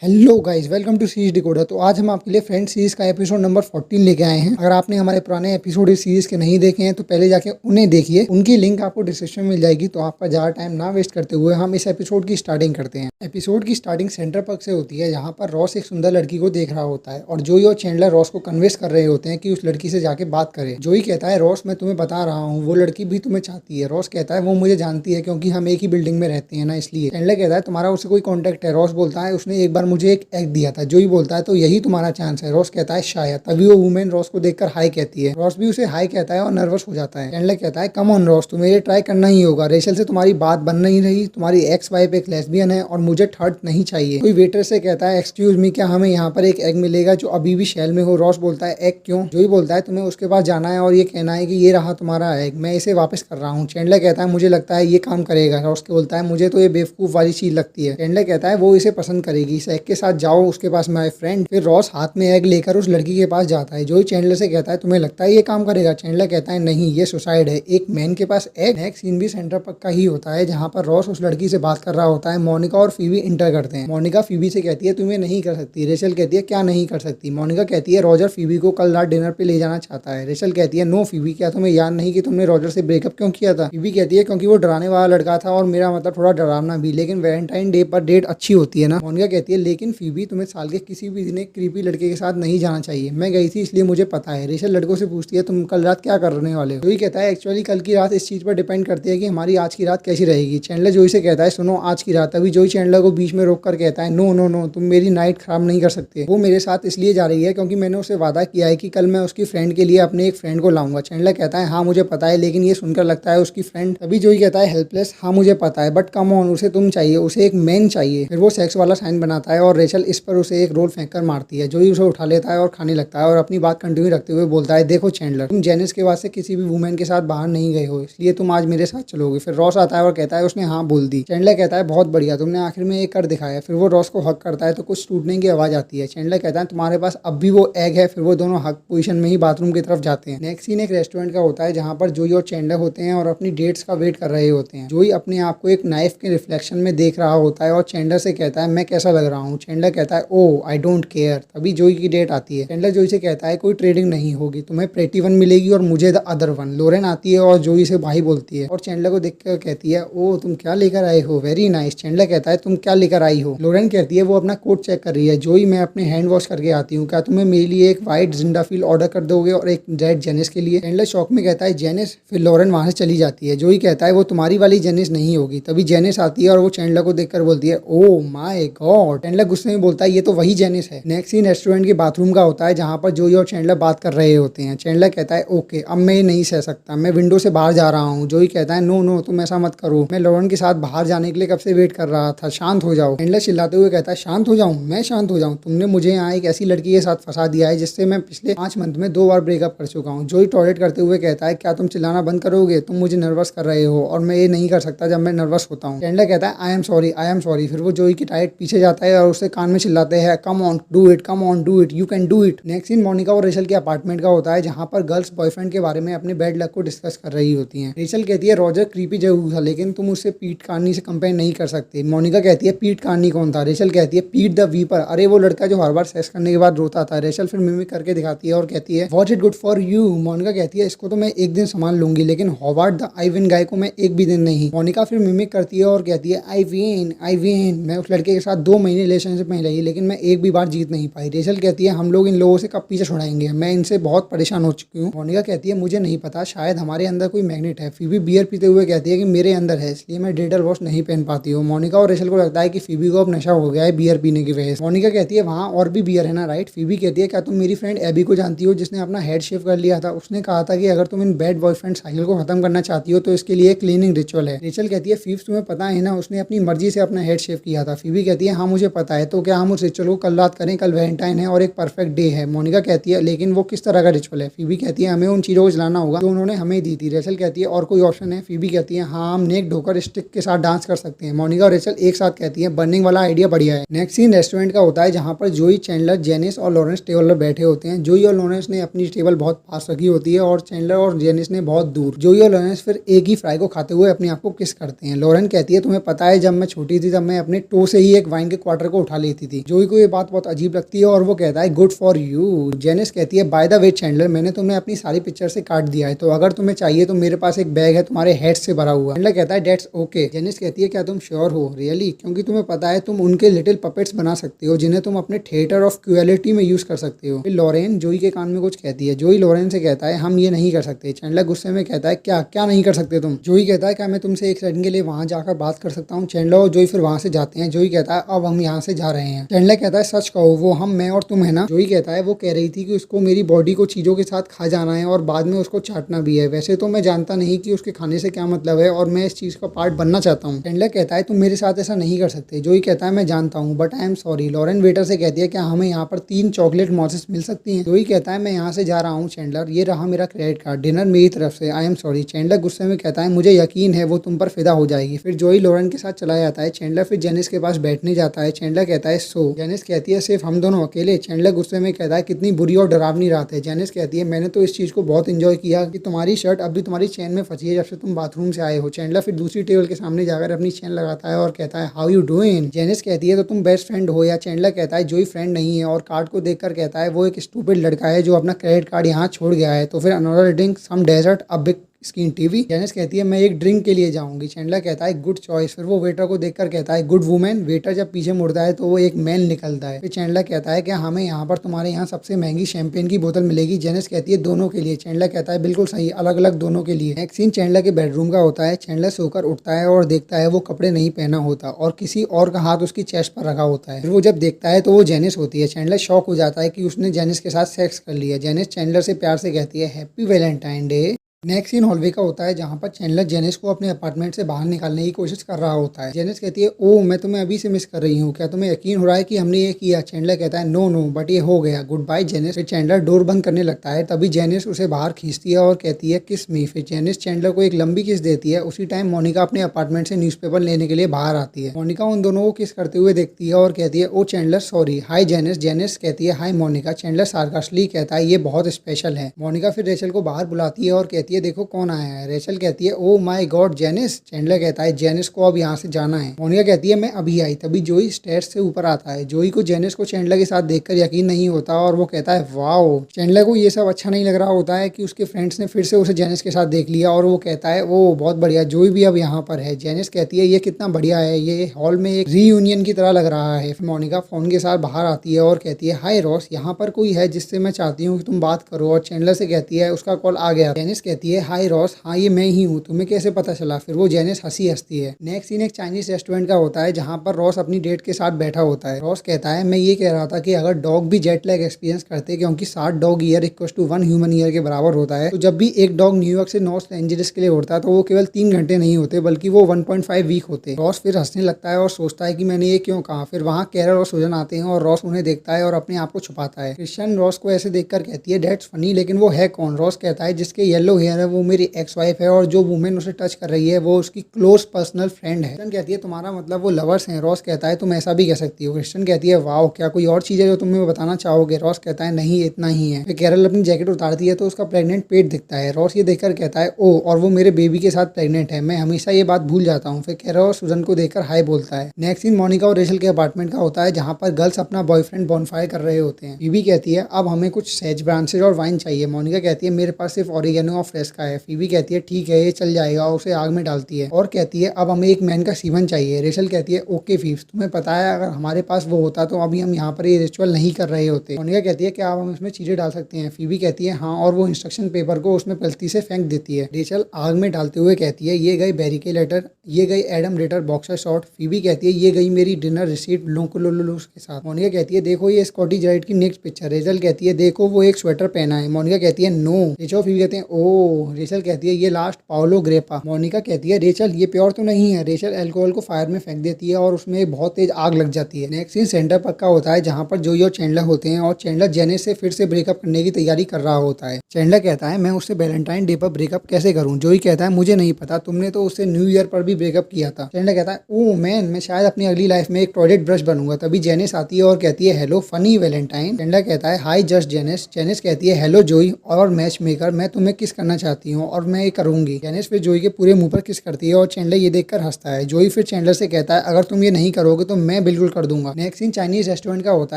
Hello guys, welcome to series decoder. तो आज हम आपके लिए फ्रेंड सीरीज का एपिसोड नंबर 14 लेके आए हैं। अगर आपने हमारे पुराने एपिसोड इस सीरीज के नहीं देखे हैं तो पहले जाके उन्हें देखिए, उनकी लिंक आपको डिस्क्रिप्शन में मिल जाएगी। तो आपका ज़्यादा टाइम ना वेस्ट करते हुए हम इस एपिसोड की स्टार्टिंग करते हैं। एपिसोड की स्टार्टिंग सेंटर पर्क से होती है, जहाँ पर रॉस एक सुंदर लड़की को देख रहा होता है और जोई और चैंडलर रॉस को कन्विंस कर रहे होते हैं कि उस लड़की से जाके बात करे। जोई कहता है, रॉस मैं तुम्हें बता रहा हूँ, वो लड़की भी तुम्हें चाहती है। रॉस कहता है, वो मुझे जानती है क्योंकि हम एक ही बिल्डिंग में रहते हैं ना, इसलिए। चैंडलर कहता है, तुम्हारा उससे कोई कॉन्टेक्ट है? रॉस बोलता है, उसने एक बार मुझे एक एग दिया था। जोई बोलता है, तो यही तुम्हारा चांस है। रॉस कहता है, शायद। तभी वो वुमेन रॉस को देखकर हाई कहती है। रॉस भी उसे हाई कहता है और नर्वस हो जाता है। चैंडलर कहता है, कम ऑन रॉस, तुम्हें ये ट्राई करना ही होगा। रेचल से तुम्हारी बात बन नहीं रही, तुम्हारी एक्स वाइफ एक लेस्बियन है और मुझे थर्ड नहीं चाहिए। कोई वेटर से कहता है, एक्सक्यूज मी, क्या हमें यहाँ पर एक एग मिलेगा जो अभी भी शेल में हो? रॉस बोलता है, एग क्यों? जोई बोलता है, तुम्हें उसके पास जाना है और ये कहना है कि ये रहा तुम्हारा एग, मैं इसे वापस कर रहा हूँ। चैंडलर कहता है, मुझे लगता है ये काम करेगा। रॉस बोलता है, मुझे तो ये बेवकूफ वाली चीज लगती है। चैंडलर कहता है, वो इसे पसंद करेगी, इस एग के साथ जाओ उसके पास, माय फ्रेंड। फिर रॉस हाथ में एग लेकर उस लड़की के पास जाता है। जोई चैंडलर से कहता है, तुम्हें लगता है ये काम करेगा? चैंडलर कहता है, नहीं, ये सुसाइड है, एक मैन के पास एग। नेक्स्ट सीन भी सेंटर पक का ही होता है, जहाँ पर रॉस उस लड़की से बात कर रहा होता है। मोनिका और फीबी इंटर करते हैं। मोनिका फीबी से कहती है, तुम्हें नहीं कर सकती। रेचल कहती है, क्या नहीं कर सकती? मोनिका कहती है, रॉजर फीबी को कल रात डिनर पे ले जाना चाहता है। रेचल कहती है, नो फीबी, क्या तुम्हें याद नहीं कि तुमने रॉजर से ब्रेकअप क्यों किया था? फीबी कहती है, क्योंकि वो डराने वाला लड़का था और मेरा मतलब थोड़ा डरावना भी, लेकिन वैलेंटाइन डे पर डेट अच्छी होती है ना। मोनिका कहती है, लेकिन फीबी, तुम्हें साल के किसी भी दिन एक क्रीपी लड़के के साथ नहीं जाना चाहिए। मैं गई थी इसलिए मुझे पता है। रेचल लड़कों से पूछती है, तुम कल रात क्या करने वाले हो? जोई कहता है, एक्चुअली कल की रात इस चीज पर डिपेंड करती है कि हमारी आज की रात कैसी रहेगी। चैंडलर जोई से कहता है, सुनो, आज की रात। तभी जोई चैंडलर को बीच में रोक कर कहता है, नो नो नो, तुम मेरी नाइट खराब नहीं कर सकते। वो मेरे साथ इसलिए जा रही है क्योंकि मैंने उसे वादा किया है कि कल मैं उसकी फ्रेंड के लिए अपने एक फ्रेंड को लाऊंगा। चैंडलर कहता है, हाँ मुझे पता है, लेकिन ये सुनकर लगता है उसकी फ्रेंड। तभी जोई कहता है, हेल्पलेस, हाँ मुझे पता है, बट कम ऑन, उसे तुम चाहिए, उसे एक मैन चाहिए। फिर वो सेक्स वाला साइन बनाता है और रेचल इस पर उसे एक रोल फेंक कर मारती है। जोई उसे उठा लेता है और खाने लगता है और अपनी बात कंटिन्यू रखते हुए बोलता है, देखो चैंडलर, तुम जेनिस के बाद से किसी भी वुमेन के साथ बाहर नहीं गए हो, इसलिए तुम आज मेरे साथ चलोगे। फिर रॉस आता है और कहता है, उसने हाँ बोल दी। चैंडलर कहता है, बहुत बढ़िया, तुमने आखिर में एक कर दिखाया। फिर वो रॉस को हक करता है तो कुछ टूटने की आवाज आती है। चैंडलर कहता है, तुम्हारे पास अब भी वो एग है? फिर वो दोनों हक पोजीशन में ही बाथरूम की तरफ जाते हैं। नेक्स्ट सीन एक रेस्टोरेंट का होता है, जहाँ पर जोई और चैंडलर होते हैं और अपनी डेट्स का वेट कर रहे होते हैं। जोई अपने आप को एक नाइफ के रिफ्लेक्शन में देख रहा होता है और चैंडलर से कहता है, मैं कैसा लग रहा हूँ? चैंडलर कहता है, ओ आई डोंट केयर। तभी जोई की डेट आती है। चैंडलर जोई से कहता है, कोई ट्रेडिंग नहीं होगी, तुम्हें प्रेटी वन मिलेगी और मुझे द अदर वन। लोरेन आती है और जोई से भाई बोलती है और चैंडलर को देखकर कहती है, ओ तुम क्या लेकर आए हो? Very nice. चैंडलर कहता है, तुम क्या लेकर आई हो? लोरेन कहती है, वो अपना कोट चेक कर रही है। जोई, मैं अपने हैंड वॉश करके आती हूँ, क्या तुम्हें मेरे लिए एक व्हाइट जिंडाफील ऑर्डर कर दोगे और एक रेड जेनिस के लिए? चैंडलर शॉक में कहता है, जेनिस। फिर लोरेन वहां से चली जाती है। जोई कहता है, वो तुम्हारी वाली जेनिस नहीं होगी। तभी जेनिस आती है और वो चैंडलर को देखकर बोलती है, ओ माय गॉड। चैंडलर गुस्से में बोलता है, ये तो वही जेनिस है। नेक्स्ट सीन रेस्टोरेंट के बाथरूम का होता है, जहाँ पर जोई और चैंडलर बात कर रहे होते हैं। चैंडलर कहता है, ओके, अब मैं ये नहीं सह सकता, मैं विंडो से बाहर जा रहा हूँ। जोई कहता है, नो नो, तुम ऐसा मत करो, मैं लोरेन के साथ बाहर जाने के लिए कब से वेट कर रहा था, शांत हो जाओ। चैंडलर चिल्लाते हुए कहता है, शांत हो जाऊं? मैं शांत हो जाऊं? तुमने मुझे यहाँ एक ऐसी लड़की के साथ फंसा दिया है जिससे मैं पिछले 5 मंथ में 2 बार ब्रेकअप कर चुका हूँ। जोई टॉयलेट करते हुए कहता है, क्या तुम चिल्लाना बंद करोगे? तुम मुझे नर्वस कर रहे हो और मैं ये नहीं कर सकता जब मैं नर्वस होता हूँ। चैंडलर कहता है, आई am sorry, I am sorry. फिर वो जोई की टाइट पीछे जाता है और उससे कान में चिल्लाते हैं, come on do it, come on do it, you can do it. Next scene Monica और रेचल के अपार्टमेंट का होता है, जहाँ पर गर्ल्स बॉयफ्रेंड के बारे में अपने बैड लक को डिस्कस कर रही होती हैं। रेचल कहती है, रॉजर क्रीपी जरूर था, लेकिन तुम उससे पीट कार्नी से कंपेयर नहीं कर सकते। मोनिका कहती है, पीट कार्नी कौन था? रेचल कहती है, पीट द वीपर, अरे वो लड़का जो हर बार सेक्स करने के बाद रोता था। रेचल फिर मिमिक करके दिखाती है और कहती है, what it good for you? Monica कहती है, इसको तो मैं एक दिन संभाल लूंगी, लेकिन हॉवार्ड द आई विन गाय को मैं एक भी दिन नहीं। मोनिका फिर मिमिक करती है और कहती है, आई विन, आई विन, मैं उस लड़के के साथ 2 महीने रिलेशनशिप में रही, लेकिन मैं एक भी बार जीत नहीं पाई। रेचल कहती है, हम लोग इन लोगों से कब पीछे छुड़ाएंगे, मैं इनसे बहुत परेशान हो चुकी हूँ। मोनिका कहती है, मुझे नहीं पता, शायद हमारे अंदर कोई मैग्नेट है। फीबी बियर पीते हुए कहती है कि मेरे अंदर है, इसलिए मैं डेटल वॉश नहीं पहन पाती हूँ। मोनिका और रेचल को लगता है कि फीबी को अब नशा हो गया है बियर पीने की वजह से। मोनिका कहती है, वहाँ और भी बियर है ना, राइट? फीबी कहती है, क्या तुम मेरी फ्रेंड एबी को जानती हो, जिसने अपना हेड शेव कर लिया था? उसने कहा था कि अगर तुम इन बैड बॉयफ्रेंड साइकिल को खत्म करना चाहती हो तो इसके लिए क्लीनिंग रिचुअल है। रेचल कहती है, फीब्स तुम्हें पता है ना, उसने अपनी मर्जी से अपना हेड शेव किया था। फीबी कहती है, हाँ मुझे पता है, तो क्या हम उस रिचुअल को कल रात करें? कल वैलेंटाइन है और एक परफेक्ट डे है। मोनिका कहती है, लेकिन वो किस तरह का रिचुअल है? फीबी कहती है, हमें उन चीजों को जलाना होगा जो उन्होंने हमें दी थी। रेचल कहती है, और कोई ऑप्शन है? फीबी कहती है, हाँ, हम नेक ढोकर स्टिक के साथ डांस कर सकते हैं। मोनिका और रेचल एक साथ कहती है, बर्निंग वाला आइडिया बढ़िया है। नेक्स्ट सीन रेस्टोरेंट का होता है, जहाँ पर जोई, चैंडलर, जेनिस और लॉरेंस टेबल पर बैठे होते हैं। जोई और लॉरेंस ने अपनी टेबल बहुत पास रखी होती है और चैंडलर और जेनिस ने बहुत दूर। जोई और लॉरेंस फिर एक ही फ्राई को खाते हुए अपने आप को किस करते हैं। लॉरेन कहती है, तुम्हें पता है, जब मैं छोटी थी तब मैं अपने टो से ही एक वाइन के क्वार्टर को उठा लेती थी। जोई को ये बात बहुत अजीब लगती है और वो कहता है गुड फॉर यू। जेनिस कहती है बाय द वे चैंडलर, मैंने तुम्हें अपनी सारी पिक्चर से काट दिया है, तो अगर तुम्हें चाहिए तो मेरे पास एक बैग है तुम्हारे हेड से भरा हुआ। चैंडलर कहता है डेट्स ओके। जेनिस कहती है क्या तुम श्योर हो? रियली? क्योंकि तुम्हें पता है तुम उनके लिटिल पपेट्स बना सकते हो जिन्हें तुम अपने थिएटर ऑफ क्रुएलिटी में यूज कर सकते हो। फिर लॉरेन जोई के कान में कुछ कहती है। जोई लॉरेन से कहता है हम ये नहीं कर सकते। चैंडलर गुस्से में कहता है क्या क्या नहीं कर सकते तुम? जोई कहता है क्या मैं तुमसे एक सेकंड के लिए वहां जाकर बात कर सकता हूँ? चैंडलर और जोई फिर वहां से जाते हैं। जोई कहता है अब हम यहाँ से जा रहे हैं। चैंडलर कहता है सच कहो वो हम मैं और तुम है ना? जोई कहता है वो कह रही थी कि उसको मेरी बॉडी को चीजों के साथ खा जाना है और बाद में उसको चाटना भी है। वैसे तो मैं जानता नहीं कि उसके खाने से क्या मतलब है और मैं इस चीज का पार्ट बनना चाहता हूँ। चैंडलर कहता है तुम मेरे साथ ऐसा नहीं कर सकते। जोई कहता है मैं जानता हूँ but I am sorry. Lauren waiter से कहती है क्या हमें यहाँ पर 3 चॉकलेट मॉसेस मिल सकती हैं? जोई कहता है मैं यहाँ से जा रहा हूँ चैंडलर, ये रहा मेरा क्रेडिट कार्ड, डिनर मेरी तरफ से, आई एम सॉरी। चैंडलर गुस्से में कहता है मुझे यकीन है वो तुम पर फिदा हो जाएगी। फिर जोई लॉरेन के साथ चला जाता है। चैंडलर फिर जेनिस के पास बैठने जाता है। चैंडलर कहता है सो। जेनिस कहती है सिर्फ हम दोनों अकेले? चैंडलर गुस्से में कहता है कितनी बुरी और डरावनी रात है। जेनिस कहती है मैंने तो इस चीज को बहुत इंजॉय किया कि तुम्हारी शर्ट अब भी तुम्हारी चेन में फंसी है जब से तुम बाथरूम से आए हो। चैंडलर फिर दूसरी टेबल के सामने जाकर अपनी चेन लगाता है और कहता है हाउ यू डूइंग? जेनिस कहती है तो तुम बेस्ट फ्रेंड हो? या चैंडलर कहता है जोई फ्रेंड नहीं है और कार्ड को देखकर कहता है वो एक स्टूपिड लड़का है जो अपना क्रेडिट कार्ड यहाँ छोड़ गया है। तो फिर another drink some dessert a big screen TV. Janice कहती है मैं एक ड्रिंक के लिए जाऊंगी। चैंडलर कहता है गुड चॉइस। फिर वो वेटर को देखकर कहता है गुड वुमेन। वेटर जब पीछे मुड़ता है तो वो एक मैन निकलता है। फिर चैंडलर कहता है कि हमें यहाँ पर तुम्हारे यहाँ सबसे महंगी शैंपेन की बोतल मिलेगी। जेनिस कहती है दोनों के लिए। चैंडलर कहता है बिल्कुल सही, अलग अलग दोनों के लिए। नेक्स्ट सीन चैंडलर के बेडरूम का होता है। चैंडलर सोकर उठता है और देखता है वो कपड़े नहीं पहना होता और किसी और का हाथ उसकी चेस्ट पर रखा होता है। फिर वो जब देखता है तो वो जेनिस होती है। चैंडलर शॉक हो जाता है कि उसने जेनिस के साथ सेक्स कर लिया। जेनिस चैंडलर से प्यार से कहती है happy Valentine day. Next scene hallway का होता है जहाँ पर चैंडलर जेनिस को अपने अपार्टमेंट से बाहर निकालने की कोशिश कर रहा होता है। जेनिस कहती है ओह मैं तुम्हें अभी से मिस कर रही हूँ, क्या तुम्हें यकीन हो रहा है कि हमने ये किया? चैंडलर कहता है नो नो बट ये हो गया, गुड बाय जेनिस। फिर चैंडलर डोर बंद करने लगता है, तभी जेनिस उसे बाहर खींचती है और कहती है किस मी। फिर जेनिस चैंडलर को एक लंबी किस देती है। उसी टाइम मोनिका अपने अपार्टमेंट से न्यूज़पेपर लेने के लिए बाहर आती है। मोनिका उन दोनों को किस करते हुए देखती है और कहती है ओ चैंडलर सॉरी। हाय जेनिस। जेनिस कहती है हाय मोनिका। चैंडलर सार्कास्टिकली कहता है ये बहुत स्पेशल है। मोनिका फिर रेचल को बाहर बुलाती है और कहती है देखो कौन आया है। रेचल कहती है oh my god Janice. Chandler कहता है जेनिस को अब यहाँ से जाना है। मोनिका कहती है मैं अभी आई। तभी जोई स्टेयर्स से ऊपर आता है। जोई को जेनिस को चैंडलर के साथ देखकर यकीन नहीं होता और वो कहता है वाओ। चैंडलर को ये सब अच्छा नहीं लग रहा होता है कि उसके फ्रेंड्स ने फिर से उसे जेनिस के साथ देख लिया और वो कहता है ओ बहुत बढ़िया, जोई भी अब यहाँ पर है। जेनिस कहती है ये कितना बढ़िया है, ये हॉल में एक रीयूनियन की तरह लग रहा है। फिर मोनिका फोन के साथ बाहर आती है और कहती है हाय रॉस, यहाँ पर कोई है जिससे मैं चाहती हूँ कि तुम बात करो। और चैंडलर से कहती है उसका कॉल आ गया। जेनिस कहती है हाय रॉस, हाँ ये मैं ही हूँ, तुम्हें कैसे पता चला? फिर वो जेनिस हंसती है। नेक्स्ट सीन एक चाइनीज रेस्टोरेंट का होता है जहाँ पर रॉस अपनी डेट के साथ बैठा होता है। रॉस कहता है मैं ये कह रहा था कि अगर डॉग भी जेट लैग एक्सपीरियंस करते क्योंकि 60 dog year equal to 1 human year के बराबर होता है, तो जब भी एक डॉग न्यूयॉर्क से लॉस एंजलिस के लिए उड़ता है तो वो केवल 3 घंटे नहीं होते बल्कि वो 1.5 वीक होते। रॉस फिर हंसने लगता है और सोचता है कि मैंने ये क्यों कहा। फिर वहाँ कैरल और सुजन आते हैं और रॉस उन्हें देखता है और अपने आप को छुपाता है। क्रिश्चियन रॉस को ऐसे देखकर कहती है दैट्स फनी, लेकिन वो है कौन? रॉस कहता है जिसके येलो हेयर है वो मेरी एक्स वाइफ है और जो वुमेन उसे टच कर रही है वो उसकी क्लोज पर्सनल फ्रेंड है। क्रिश्चियन कहती है तुम्हारा मतलब वो लवर्स हैं? रॉस कहता है तुम ऐसा भी कह सकती हो। क्रिश्चियन कहती है वाओ, क्या कोई और चीज है जो तुम्हें बताना चाहोगे? रॉस कहता है नहीं इतना ही है। फिर कैरल अपनी जैकेट उतारती है तो उसका प्रेग्नेंट पेट दिखता है। रॉस ये देखकर कहता है ओ और वो मेरे बेबी के साथ प्रेग्नेंट है, मैं हमेशा ये बात भूल जाता हूँ। फिर कैरल और सुजन को देखकर हाय बोलता है। नेक्स्ट सीन मोनिका और रेचल के अपार्टमेंट का होता है जहाँ पर गर्ल्स अपना बॉयफ्रेंड बॉनफायर कर रहे होते हैं। फीबी कहती है अब हमें कुछ सेज ब्रांचेज और वाइन चाहिए। मोनिका कहती है मेरे पास सिर्फ ऑरिगेनो और फ्रेस्का है। फीबी कहती है ठीक है ये चल जाएगा और उसे आग में डालती है और कहती है अब हमें एक मैन का सीवन चाहिए। रेचल कहती है ओके फीब्स, तुम्हें पता है अगर हमारे पास वो होता तो अभी हम यहाँ पर ये रिचुअल नहीं कर रहे होते। मोनिका कहती है क्या हम इसमें चीजें डाल सकते हैं? फीबी कहती है हाँ और वो इंस्ट्रक्शन पेपर को उसमें गलती से फेंक देती है। रेचल आग में डालते हुए कहती है ये गई बैरी के लेटर, ये गई Adam rater boxer shot. Phoebe कहती है ये गई मेरी डिनर रिसीट लोंकुलुलुलुस के साथ। मोनिका कहती है देखो ये स्कॉटी जेराइट की नेक्स्ट पिक्चर। रेचल कहती है देखो वो एक स्वेटर पहना है। मोनिका कहती है नो। रेचल फीबी कहते हैं ओ। रेचल कहती है ये लास्ट पाओलो ग्रेपा। मोनिका कहती है रेचल ये प्योर तो नहीं है। रेचल अल्कोहल को फायर में फेंक देती है और उसमें बहुत तेज आग लग जाती है। नेक्स्ट सीन सेंटर पक्का होता है जहाँ पर जोई और चैंडलर होते हैं और चैंडलर जेनिस से फिर से ब्रेकअप करने की तैयारी कर रहा होता है। चैंडलर कहता है मैं उससे वैलेंटाइन डे पर ब्रेकअप कैसे करूं? जोई कहता है मुझे नहीं पता, तुमने तो उससे न्यू ईयर पर भी ब्रेकअप किया था। चैंडलर कहता है ओह मैन, मैं शायद अपनी अगली लाइफ में एक टॉयलेट ब्रश बनूंगा। तभी जेनिस आती है और कहती है हेलो फनी वैलेंटाइन। चैंडलर कहता है हाई जस्ट जेनिस। जेनिस कहती है हेलो जोई और मैच मेकर, मैं तुम्हें किस करना चाहती हूँ और मैं ये करूंगी। जेनिस फिर जोई के पूरे मुंह पर किस करती है और चैंडलर ये देखकर हंसता है। जोई फिर चैंडलर से कहता है अगर तुम ये नहीं करोगे तो मैं बिल्कुल कर दूंगा। नेक्स्ट सीन चाइनीज रेस्टोरेंट का होता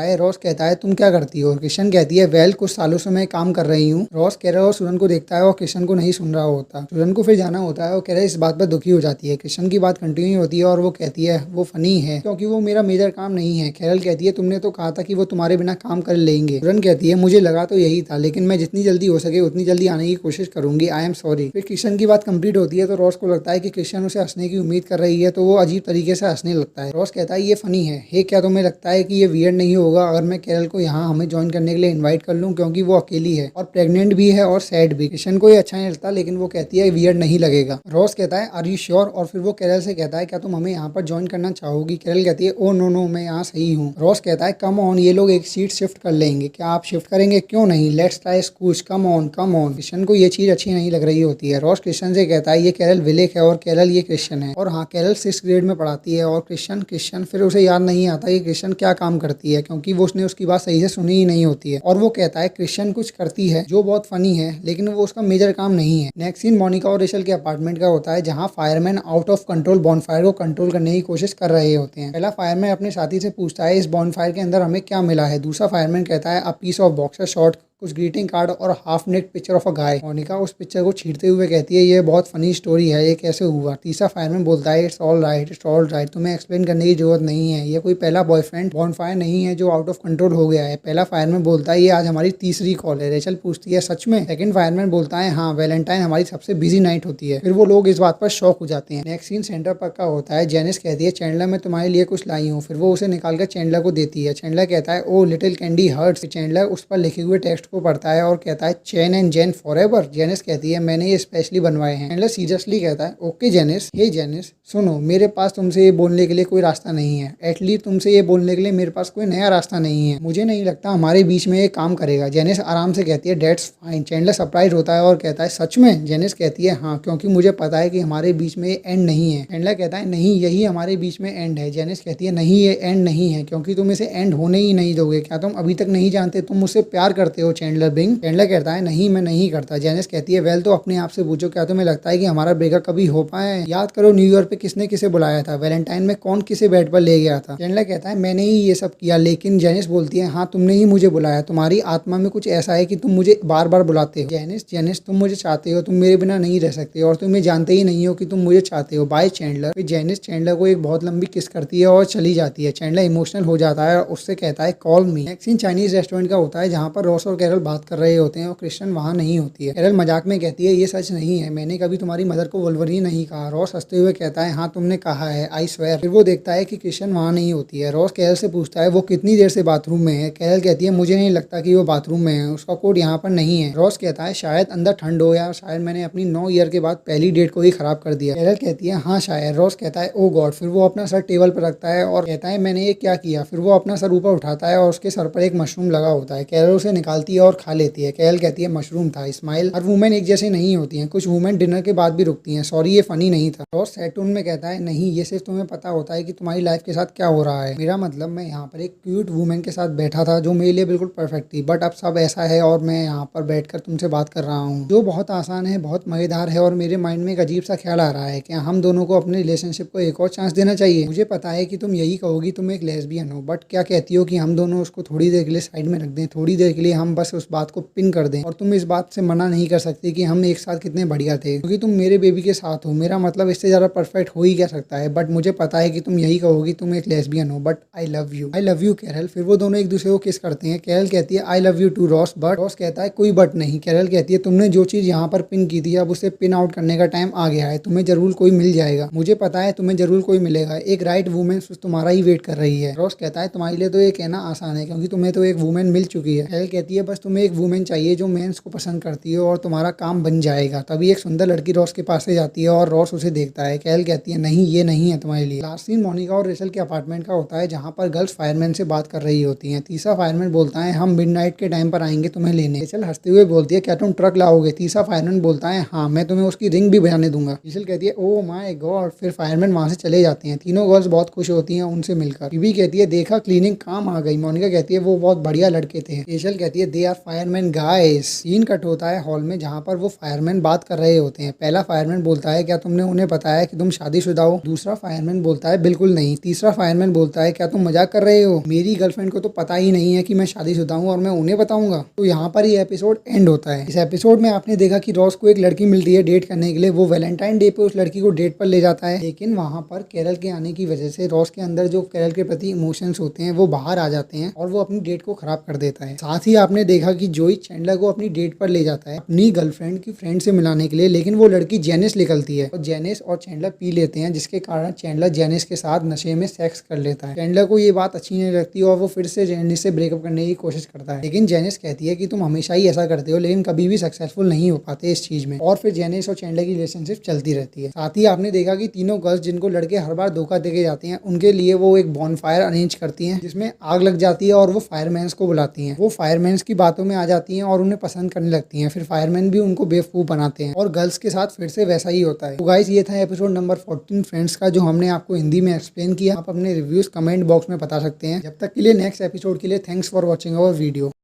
है। रॉस कहता है तुम क्या करती हो? क्रिश्चियन कहती है वेल कुछ सालों से मैं काम कर रही हूँ। रॉस कैरल और सूरन को देखता है और क्रिश्चियन को नहीं सुन रहा होता। सूरन को फिर जाना होता है और कैरल इस बात पर दुखी हो जाती है। क्रिश्चियन की बात कंटिन्यू होती है और वो कहती है वो फनी है क्योंकि वो मेरा मेजर काम नहीं है। कैरल कहती है तुमने तो कहा था कि वो तुम्हारे बिना काम कर लेंगे। सूरन कहती है मुझे लगा तो यही था लेकिन मैं जितनी जल्दी हो सके उतनी जल्दी आने की कोशिश करूंगी। आई एम सॉरी। फिर क्रिश्चियन की बात कंप्लीट होती है तो रॉस को लगता है कि क्रिश्चियन उसे हंसने की उम्मीद कर रही है तो वो अजीब तरीके से हंसने लगता है। रॉस कहता है ये फनी है। हे क्या तुम्हें लगता है कि ये वियर्ड नहीं होगा अगर मैं कैरल को यहाँ हमें ज्वाइन करने के लिए इन्वाइट कर लूँ क्योंकि वो अकेली है और प्रेग्नेंट भी है और सैड भी। क्रिश्चियन को ये अच्छा नहीं लगता लेकिन वो कहती है वियर्ड नहीं लगेगा। रॉस कहता है आर यू श्योर? और फिर वो कैरल से कहता है क्या तुम हमें यहाँ पर ज्वाइन करना चाहोगी? कैरल कहती है ओ नो नो मैं यहाँ सही हूँ। रॉस कहता है कम ऑन ये लोग एक सीट शिफ्ट कर लेंगे। क्या आप शिफ्ट करेंगे? क्यों नहीं, let's try squash, come on come on. Christian को ये चीज अच्छी नहीं लग रही होती है। रॉस क्रिश्चियन से कहता है ये कैरल विलेक है और कैरल ये क्रिश्चियन है और हाँ कैरल 6th ग्रेड में पढ़ाती है और क्रिश्चियन फिर उसे याद नहीं आता कि क्रिश्चियन क्या काम करती है क्योंकि वो उसने उसकी बात सही से सुनी ही नहीं होती है और वो कहता है क्रिश्चियन कुछ करती है जो बहुत फनी है लेकिन वो उसका मेजर काम नहीं है। नेक्स्ट सीन मोनिका और रेचल के अपार्टमेंट का होता है जहाँ fireman out of control bonfire को कंट्रोल करने की कोशिश कर रहे होते हैं। पहला फायरमैन अपने साथी से पूछता है इस बॉनफायर के अंदर हमें क्या मिला है। दूसरा फायरमैन कहता है a piece of boxer shot, कुछ ग्रीटिंग कार्ड और half neck picture of a guy. Monica उस पिक्चर को छींटते हुए कहती है ये बहुत फनी स्टोरी है, ये कैसे हुआ। तीसरा फायरमैन बोलता है इट्स ऑल राइट, तुम्हें एक्सप्लेन करने की जरूरत नहीं है, ये कोई पहला बॉयफ्रेंड बॉनफायर नहीं है जो आउट ऑफ कंट्रोल हो गया है। पहला फायरमैन बोलता है ये आज हमारी तीसरी कॉल है। रेचल पूछती है सच में? सेकंड फायरमैन बोलता है हाँ वैलेंटाइन हमारी सबसे बिजी नाइट होती है। फिर वो लोग इस बात पर शॉक हो जाते हैं। नेक्स्ट सीन सेंटर पर का होता है। जेनिस कहती है चैंडलर मैं तुम्हारे लिए कुछ लाई हूँ। फिर वो उसे निकालकर चैंडलर को देती है। चैंडलर कहता है ओ लिटिल कैंडी हर्ट्स। चैंडलर उस पर लिखे हुए टेक्स्ट को पढ़ता है और कहता है Chan and Jan forever. Janice कहती है मैंने ये स्पेशली बनवाए हैं। चैंडलर सीरियसली कहता है ओके जेनिस। हे जेनिस सुनो, मेरे पास तुमसे ये बोलने के लिए कोई रास्ता नहीं है। एटलीस्ट तुमसे ये बोलने के लिए मेरे पास कोई नया रास्ता नहीं है। मुझे नहीं लगता हमारे बीच में ये काम करेगा। जेनिस आराम से कहती है डेट्स फाइन। चैंडलर सरप्राइज होता है और कहता है सच में? जेनिस कहती है हाँ क्योंकि मुझे पता है कि हमारे बीच में ये एंड नहीं है। चैंडलर कहता है नहीं यही हमारे बीच में एंड है। जेनिस कहती है नहीं ये एंड नहीं है क्योंकि तुम इसे एंड होने ही नहीं दोगे। क्या तुम अभी तक नहीं जानते तुम मुझसे प्यार करते हो चैंडलर बिंग? चैंडलर कहता है नहीं मैं नहीं करता। जेनिस कहती है वेल तो अपने आप से पूछो क्या तुम्हें लगता है कि हमारा ब्रेकअप कभी हो पाए? याद करो न्यू ईयर पे किसने किसे बुलाया था, वैलेंटाइन में कौन किसे बेड पर ले गया था। चैंडलर कहता है मैंने ही ये सब किया। लेकिन जेनिस बोलती है हाँ तुमने ही मुझे बुलाया, तुम्हारी आत्मा में कुछ ऐसा है कि तुम मुझे बार बार बुलाते हो। जेनिस तुम मुझे चाहते हो, तुम मेरे बिना नहीं रह सकते और तुम ये जानते ही नहीं हो कि तुम मुझे चाहते हो। Bye Chandler. फिर जेनिस चैंडलर को एक बहुत लंबी किस करती है और चली जाती है। चैंडलर इमोशनल हो जाता है और उससे कहता है call me. Next scene Chinese restaurant का होता है जहाँ पर रॉस और कैरल बात कर रहे होते हैं और क्रिश्चियन वहाँ नहीं होती है। कैरल मजाक में कहती है ये सच नहीं है, मैंने कभी तुम्हारी मदर को वुल्वरीन नहीं कहा। रॉस हंसते हुए कहता है हाँ तुमने कहा है, आई स्वेयर। फिर वो देखता है कि क्रिश्चियन वहाँ नहीं होती है। रॉस कैरल से पूछता है वो कितनी देर से बाथरूम में है। कैरल कहती है मुझे नहीं लगता कि वो बाथरूम में है, उसका कोट यहाँ पर नहीं है। रॉस कहता है शायद अंदर ठंड हो या शायद मैंने अपनी 9 ईयर के बाद पहली डेट को ही खराब कर दिया। कैरल कहती है हाँ शायद। रॉस कहता है ओ गॉड। फिर वो अपना सर टेबल पर रखता है और कहता है मैंने ये क्या किया। फिर वो अपना सर ऊपर उठाता है और उसके सर पर एक मशरूम लगा होता है। कैरल उसे निकालती है और खा लेती है। कैरल कहती है मशरूम था। स्माइल, हर वुमेन एक जैसे नहीं होती हैं, कुछ वुमेन डिनर के बाद भी रुकती हैं। सॉरी ये फनी नहीं था। रॉस सैटून में कहता है नहीं ये सिर्फ तुम्हें पता होता है कि तुम्हारी लाइफ के साथ क्या हो रहा है। मेरा मतलब मैं यहाँ पर एक क्यूट वुमेन के साथ बैठा था जो मेरे लिए बिल्कुल परफेक्ट थी, बट अब सब ऐसा है और मैं यहाँ पर बैठकर तुमसे बात कर रहा हूँ जो बहुत आसान है, बहुत मजेदार है और मेरे माइंड में एक अजीब सा ख्याल आ रहा है कि हम दोनों को अपने रिलेशनशिप को एक और चांस देना चाहिए। मुझे पता है कि तुम यही कहोगी तुम एक लेस्बियन हो, बट क्या कहती हो कि हम दोनों उसको थोड़ी देर के लिए साइड में रख दें, थोड़ी देर के लिए हम बस उस बात को पिन कर दें और तुम इस बात से मना नहीं कर सकती कि हम एक साथ कितने बढ़िया थे क्योंकि तुम मेरे बेबी के साथ हो। मेरा मतलब इससे ज़्यादा परफेक्ट हो ही क्या सकता है, बट मुझे पता है कि तुम यही कहोगी तुम एक लेस्बियन हो, but I love you Carol. फिर वो दोनों एक दूसरे को किस करते हैं। कैरल कहती है I love you too Ross, but Ross कहता है कोई बट नहीं। कैरल कहती है तुमने जो चीज़ यहाँ पर पिन की थी अब उसे पिन आउट करने का टाइम आ गया है, तुम्हें जरूर कोई मिल जाएगा। मुझे पता है तुम्हें जरूर कोई मिलेगा, एक राइट वुमेन तुम्हारा ही वेट कर रही है। रॉस कहता है तुम्हारे लिए तो ये कहना आसान है क्योंकि तुम्हें तो एक वुमेन मिल चुकी है। कैरल कहती है बस तुम्हें एक वुमेन चाहिए जो मेंस को पसंद करती है और तुम्हारा काम बन जाएगा। तभी एक सुंदर लड़की रॉस के पास से जाती है और रॉस उसे देखता है। कैरल कहती है नहीं ये नहीं है तुम्हारे लिए। लास्ट सीन मोनिका और रेचल के अपार्टमेंट का होता है जहाँ पर गर्ल्स फायरमैन से बात कर रही होती हैं। तीसरा फायरमैन बोलता है हम मिडनाइट के टाइम पर आएंगे तुम्हें लेने। रेचल हंसते हुए बोलती है क्या तुम ट्रक लाओगे। तीसरा फायरमैन बोलता है हाँ मैं तुम्हें उसकी रिंग भी बजाने दूंगा। रेचल कहती है ओ माय गॉड। फिर फायरमैन वहां से चले जाते हैं। तीनों गर्ल्स बहुत खुश होती हैं उनसे मिलकर। बीबी कहती है देखा क्लीनिंग काम आ गई। मोनिका कहती है वो बहुत बढ़िया लड़के थे। रेचल कहती है they they are fireman guys. Scene cut होता है हॉल में जहाँ पर वो फायरमैन बात कर रहे होते हैं। पहला फायरमैन बोलता है क्या तुमने उन्हें बताया कि तुम शादीशुदा हो? दूसरा फायरमैन बोलता है बिल्कुल नहीं। तीसरा फायरमैन बोलता है क्या तुम मजाक कर रहे हो? मेरी गर्लफ्रेंड को तो पता ही नहीं है कि मैं शादीशुदा हूँ और मैं उन्हें बताऊंगा। तो यहाँ पर ये एपिसोड एंड होता है। इस एपिसोड में आपने देखा कि रॉस को एक लड़की मिलती है डेट करने के लिए। वो वैलेंटाइन डे पे उस लड़की को डेट पर ले जाता है, लेकिन वहाँ पर कैरल के आने की वजह से रॉस के अंदर जो कैरल के प्रति इमोशंस होते हैं वो बाहर आ जाते हैं और वो अपनी डेट को खराब कर देता है। साथ ही आपने देखा कि जोई चैंडलर को अपनी डेट पर ले जाता है अपनी गर्लफ्रेंड की फ्रेंड से मिलाने के लिए, लेकिन वो लड़की जेनिस निकलती है और जेनिस और चैंडलर पी लेते हैं, जिसके कारण चैंडलर जेनिस के साथ नशे में सेक्स कर लेता है। चैंडलर को ये बात अच्छी नहीं लगती और वो फिर से जेनिस से ब्रेकअप करने की कोशिश करता है, लेकिन जेनिस कहती है कि तुम हमेशा ही ऐसा करते हो लेकिन कभी भी सक्सेसफुल नहीं हो पाते इस चीज में। और फिर जेनिस और चैंडलर की रिलेशनशिप चलती रहती है। साथ ही आपने देखा कि तीनों गर्ल्स जिनको लड़के हर बार धोखा देके जाते हैं उनके लिए वो एक बॉनफायर अरेंज करती हैं जिसमें आग लग जाती है और वो फायरमैन्स को बुलाती हैं। वो फायरमैन्स की बातों में आ जाती हैं और उन्हें पसंद करने लगती हैं। फिर फायरमैन भी उनको बेवकूफ बनाते हैं और गर्ल्स के साथ फिर से वैसा ही होता है। तो गाइस ये था एपिसोड नंबर 14 फ्रेंड्स का, जो हमने आपको हिंदी में एक्सप्लेन किया। आप अपने रिव्यूज कमेंट बॉक्स में बता सकते हैं। जब तक के लिए नेक्स्ट एपिसोड के लिए thanks for watching our video.